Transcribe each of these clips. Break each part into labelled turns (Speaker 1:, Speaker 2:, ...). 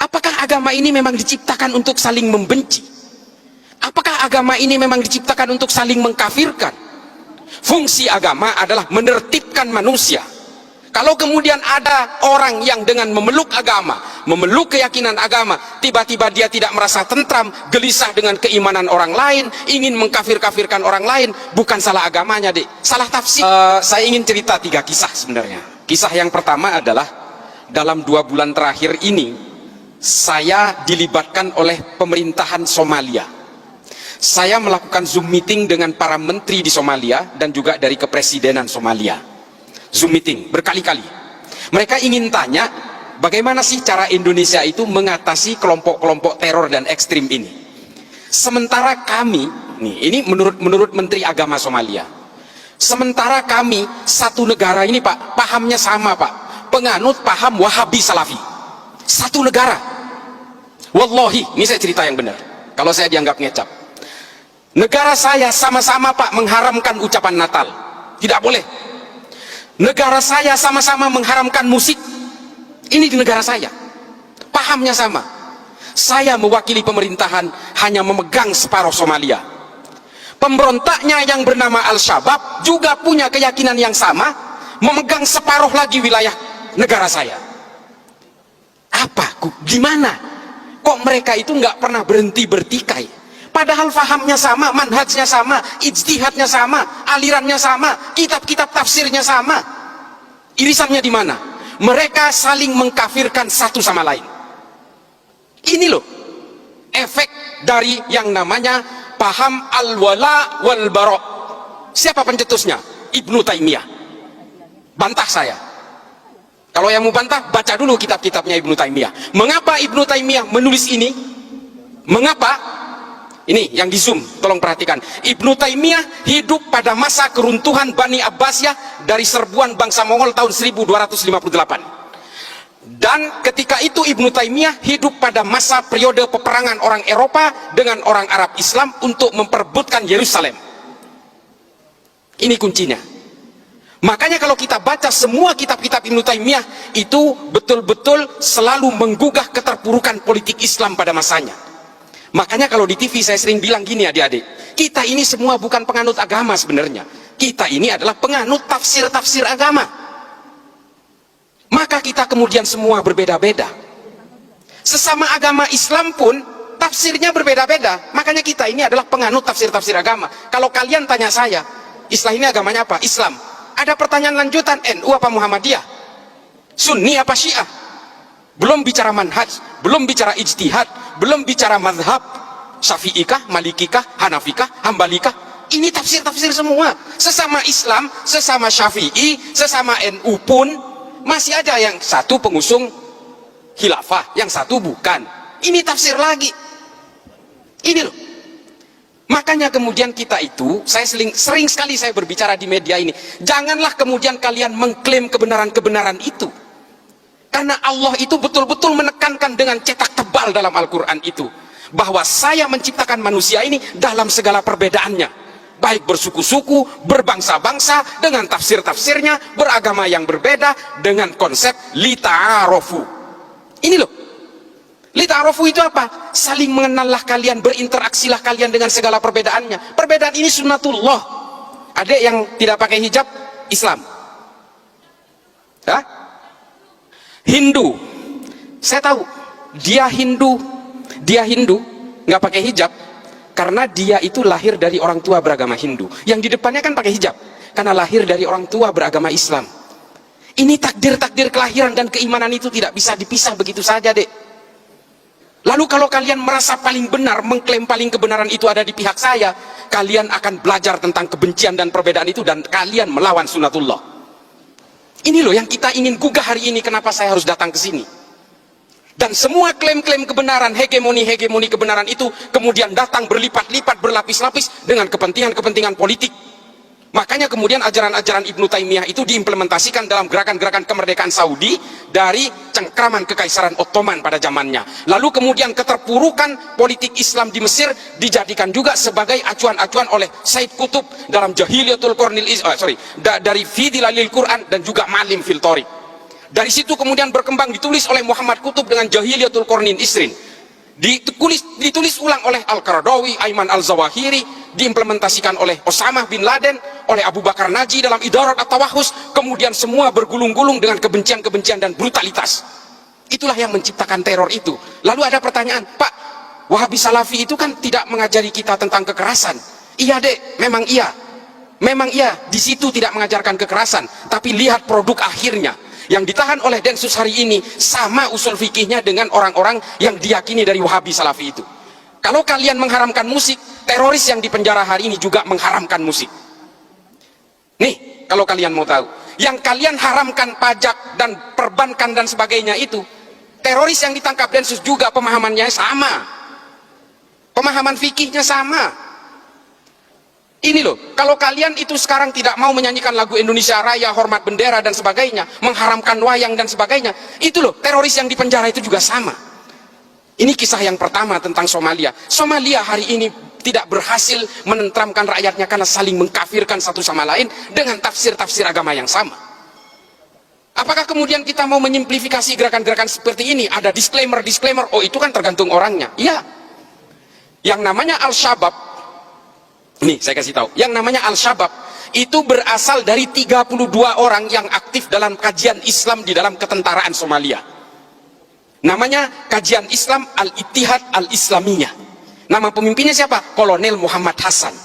Speaker 1: Apakah agama ini memang diciptakan untuk saling membenci? Apakah agama ini memang diciptakan untuk saling mengkafirkan? Fungsi agama adalah menertibkan manusia. Kalau kemudian ada orang yang dengan memeluk agama, memeluk keyakinan agama, tiba-tiba dia tidak merasa tentram, gelisah dengan keimanan orang lain, ingin mengkafir-kafirkan orang lain, bukan salah agamanya, Dek, salah tafsir. Saya ingin cerita 3 kisah sebenarnya. Kisah yang pertama adalah dalam 2 bulan terakhir ini saya dilibatkan oleh pemerintahan Somalia. Saya melakukan Zoom meeting dengan para menteri di Somalia dan juga dari kepresidenan Somalia. Zoom meeting berkali-kali. Mereka ingin tanya bagaimana sih cara Indonesia itu mengatasi kelompok-kelompok teror dan ekstrim ini. Sementara kami, ini menurut Menteri Agama Somalia, sementara kami satu negara ini, Pak, pahamnya sama, Pak, penganut paham Wahabi Salafi. Satu negara. Wallahi, ini saya cerita yang benar. Kalau saya dianggap ngecap. Negara saya sama-sama, Pak, mengharamkan ucapan Natal. Tidak boleh. Negara saya sama-sama mengharamkan musik. Ini di negara saya. Pahamnya sama. Saya mewakili pemerintahan hanya memegang separuh Somalia. Pemberontaknya yang bernama Al-Shabaab juga punya keyakinan yang sama, memegang separuh lagi wilayah negara saya. Apa? Gimana? Kok mereka itu nggak pernah berhenti bertikai? Padahal fahamnya sama, manhajnya sama, ijtihadnya sama, alirannya sama, kitab-kitab tafsirnya sama. Irisannya di mana? Mereka saling mengkafirkan satu sama lain. Ini loh efek dari yang namanya paham al-wala wal bara'. Siapa pencetusnya? Ibnu Taimiyah. Bantah saya. Kalau yang mau bantah, baca dulu kitab-kitabnya Ibnu Taimiyah. Mengapa Ibnu Taimiyah menulis ini? Mengapa? Ini yang di Zoom, tolong perhatikan. Ibnu Taimiyah hidup pada masa keruntuhan Bani Abbasiyah dari serbuan bangsa Mongol tahun 1258. Dan ketika itu Ibnu Taimiyah hidup pada masa periode peperangan orang Eropa dengan orang Arab Islam untuk memperebutkan Yerusalem. Ini kuncinya. Makanya kalau kita baca semua kitab-kitab Ibnu Taimiyah itu betul-betul selalu menggugah keterpurukan politik Islam pada masanya. Makanya kalau di TV saya sering bilang gini, adik-adik, kita ini semua bukan penganut agama sebenarnya. Kita ini adalah penganut tafsir-tafsir agama. Maka kita kemudian semua berbeda-beda. Sesama agama Islam pun tafsirnya berbeda-beda. Makanya kita ini adalah penganut tafsir-tafsir agama. Kalau kalian tanya saya, Islam ini agamanya apa? Islam. Ada pertanyaan lanjutan, NU apa Muhammadiyah? Sunni apa Syiah? Belum bicara manhaj, belum bicara ijtihad, belum bicara mazhab, Syafi'ikah, Malikikah, Hanafikah, Hambalikah. Ini tafsir-tafsir semua. Sesama Islam, sesama Syafi'i, sesama NU pun masih ada yang satu pengusung khilafah, yang satu bukan. Ini tafsir lagi. Ini loh. Makanya kemudian kita itu, saya sering sekali saya berbicara di media ini, janganlah kemudian kalian mengklaim kebenaran-kebenaran itu. Karena Allah itu betul-betul menekankan dengan cetak tebal dalam Al-Quran itu, bahwa saya menciptakan manusia ini dalam segala perbedaannya, baik bersuku-suku, berbangsa-bangsa, dengan tafsir-tafsirnya, beragama yang berbeda, dengan konsep lita'arofu. Ini loh, lita'arofu itu apa? Saling mengenallah kalian, berinteraksilah kalian dengan segala perbedaannya. Perbedaan ini sunnatullah. Adik yang tidak pakai hijab, Islam. Hah? Hindu, saya tahu dia Hindu nggak pakai hijab karena dia itu lahir dari orang tua beragama Hindu. Yang di depannya kan pakai hijab karena lahir dari orang tua beragama Islam. Ini takdir-takdir kelahiran dan keimanan itu tidak bisa dipisah begitu saja, Dek. Lalu kalau kalian merasa paling benar, mengklaim paling kebenaran itu ada di pihak saya, kalian akan belajar tentang kebencian dan perbedaan itu dan kalian melawan sunnatullah. Ini loh yang kita ingin gugah hari ini, kenapa saya harus datang ke sini. Dan semua klaim-klaim kebenaran, hegemoni kebenaran itu kemudian datang berlipat-lipat, berlapis-lapis dengan kepentingan-kepentingan politik. Makanya kemudian ajaran-ajaran Ibnu Taimiyah itu diimplementasikan dalam gerakan-gerakan kemerdekaan Saudi dari cengkraman Kekaisaran Ottoman pada zamannya. Lalu kemudian keterpurukan politik Islam di Mesir dijadikan juga sebagai acuan-acuan oleh Said Qutb dalam Jahiliyatul Qarnil dari Fi Dhilalil Quran dan juga Malim fil Thariq. Dari situ kemudian berkembang, ditulis oleh Muhammad Qutb dengan Jahiliyatul Qarnin Isrin. Ditulis ulang oleh Al-Qaradawi, Ayman Al-Zawahiri, diimplementasikan oleh Osama bin Laden, oleh Abu Bakar Naji dalam Idarat At-Tawahus, kemudian semua bergulung-gulung dengan kebencian-kebencian dan brutalitas. Itulah yang menciptakan teror itu. Lalu ada pertanyaan, Pak, Wahabi Salafi itu kan tidak mengajari kita tentang kekerasan. Iya dek, memang iya. Memang iya, di situ tidak mengajarkan kekerasan, tapi lihat produk akhirnya. Yang ditahan oleh Densus hari ini sama usul fikihnya dengan orang-orang yang diyakini dari Wahabi Salafi itu. Kalau kalian mengharamkan musik, teroris yang dipenjara hari ini juga mengharamkan musik. Nih, kalau kalian mau tahu, yang kalian haramkan pajak dan perbankan dan sebagainya itu, teroris yang ditangkap Densus juga pemahamannya sama. Pemahaman fikihnya sama. Ini loh, kalau kalian itu sekarang tidak mau menyanyikan lagu Indonesia Raya, hormat bendera dan sebagainya, mengharamkan wayang dan sebagainya, itu loh, teroris yang di penjara itu juga sama. Ini kisah yang pertama tentang Somalia. Somalia hari ini tidak berhasil menenteramkan rakyatnya karena saling mengkafirkan satu sama lain dengan tafsir-tafsir agama yang sama. Apakah kemudian kita mau menyimplifikasi gerakan-gerakan seperti ini? Ada disclaimer, oh itu kan tergantung orangnya. Iya. Yang namanya Al-Shabaab, nih saya kasih tahu, yang namanya Al-Shabaab itu berasal dari 32 orang yang aktif dalam kajian Islam di dalam ketentaraan Somalia. Namanya kajian Islam Al-Ittihad Al-Islamiyah. Nama pemimpinnya siapa? Kolonel Muhammad Hasan.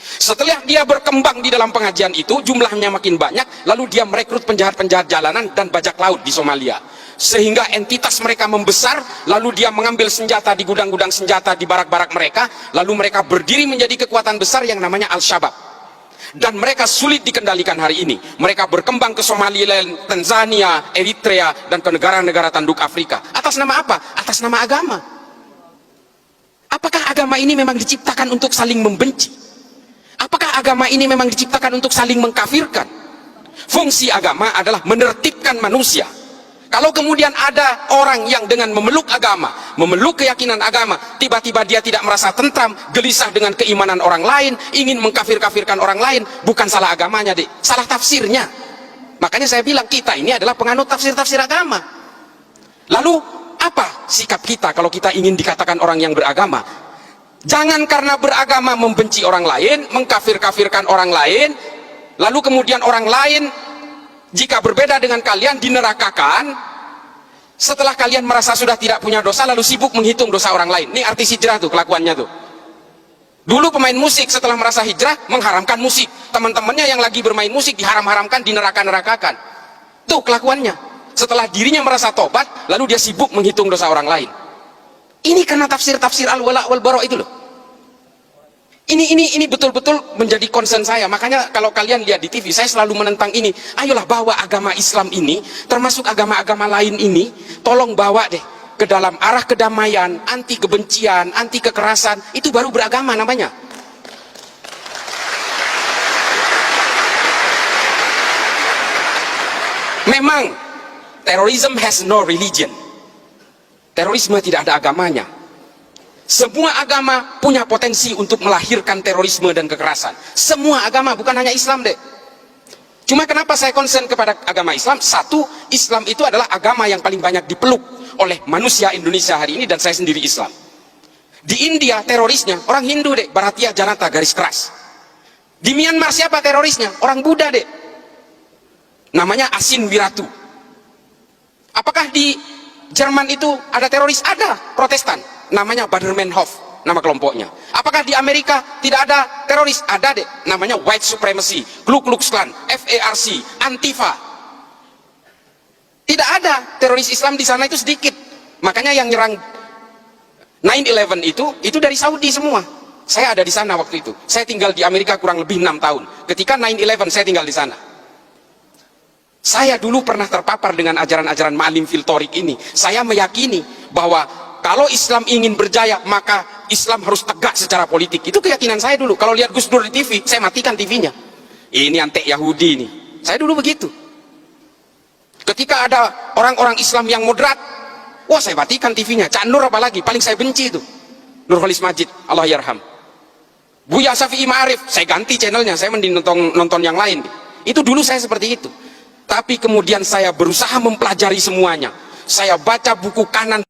Speaker 1: Setelah dia berkembang di dalam pengajian itu, jumlahnya makin banyak, lalu dia merekrut penjahat-penjahat jalanan dan bajak laut di Somalia. Sehingga entitas mereka membesar, lalu dia mengambil senjata di gudang-gudang senjata di barak-barak mereka, lalu mereka berdiri menjadi kekuatan besar yang namanya Al-Shabaab. Dan mereka sulit dikendalikan hari ini. Mereka berkembang ke Somaliland, Tanzania, Eritrea, dan ke negara-negara tanduk Afrika. Atas nama apa? Atas nama agama. Apakah agama ini memang diciptakan untuk saling membenci? Apakah agama ini memang diciptakan untuk saling mengkafirkan? Fungsi agama adalah menertibkan manusia. Kalau kemudian ada orang yang dengan memeluk agama, memeluk keyakinan agama, tiba-tiba dia tidak merasa tentram, gelisah dengan keimanan orang lain, ingin mengkafir-kafirkan orang lain, bukan salah agamanya, dek, salah tafsirnya. Makanya saya bilang kita ini adalah penganut tafsir-tafsir agama. Lalu apa sikap kita kalau kita ingin dikatakan orang yang beragama? Jangan karena beragama membenci orang lain, mengkafir-kafirkan orang lain, lalu kemudian orang lain jika berbeda dengan kalian dinerakakan, setelah kalian merasa sudah tidak punya dosa lalu sibuk menghitung dosa orang lain. Ini artis hijrah tuh kelakuannya tuh. Dulu pemain musik setelah merasa hijrah mengharamkan musik, teman-temannya yang lagi bermain musik diharam-haramkan, dineraka-nerakakan. Tuh kelakuannya. Setelah dirinya merasa tobat lalu dia sibuk menghitung dosa orang lain. Ini karena tafsir-tafsir al-wala wal bara itu loh. Ini betul-betul menjadi concern saya. Makanya kalau kalian lihat di TV, saya selalu menentang ini. Ayolah bawa agama Islam ini, termasuk agama-agama lain ini, tolong bawa deh ke dalam arah kedamaian, anti kebencian, anti kekerasan. Itu baru beragama namanya. Memang terrorism has no religion. Terorisme tidak ada agamanya. Semua agama punya potensi untuk melahirkan terorisme dan kekerasan. Semua agama, bukan hanya Islam deh. Cuma kenapa saya concern kepada agama Islam? Satu, Islam itu adalah agama yang paling banyak dipeluk oleh manusia Indonesia hari ini, dan saya sendiri Islam. Di India terorisnya orang Hindu deh, Bharatiya Janata garis keras. Di Myanmar siapa terorisnya? Orang Buddha deh. Namanya Asin Wiratu. Apakah di Jerman itu ada teroris? Ada, Protestan. Namanya Bader-Meinhof, nama kelompoknya. Apakah di Amerika tidak ada teroris? Ada deh, namanya White Supremacy, Ku Klux Klan, FARC, Antifa. Tidak ada teroris Islam di sana, itu sedikit. Makanya yang nyerang 9/11 itu dari Saudi semua. Saya ada di sana waktu itu. Saya tinggal di Amerika kurang lebih 6 tahun. Ketika 9/11 saya tinggal di sana. Saya dulu pernah terpapar dengan ajaran-ajaran Ma'alim fil Thoriq ini. Saya meyakini bahwa kalau Islam ingin berjaya, maka Islam harus tegak secara politik. Itu keyakinan saya dulu. Kalau lihat Gus Dur di TV, saya matikan TV-nya. Ini antek Yahudi ini. Saya dulu begitu. Ketika ada orang-orang Islam yang moderat, wah saya matikan TV-nya. Cak Nur apalagi, paling saya benci itu. Nurholis Majid, Allah yarham. Buya Syafi'i Ma'arif, saya ganti channelnya. Saya mending nonton yang lain. Itu dulu saya seperti itu. Tapi kemudian saya berusaha mempelajari semuanya. Saya baca buku kanan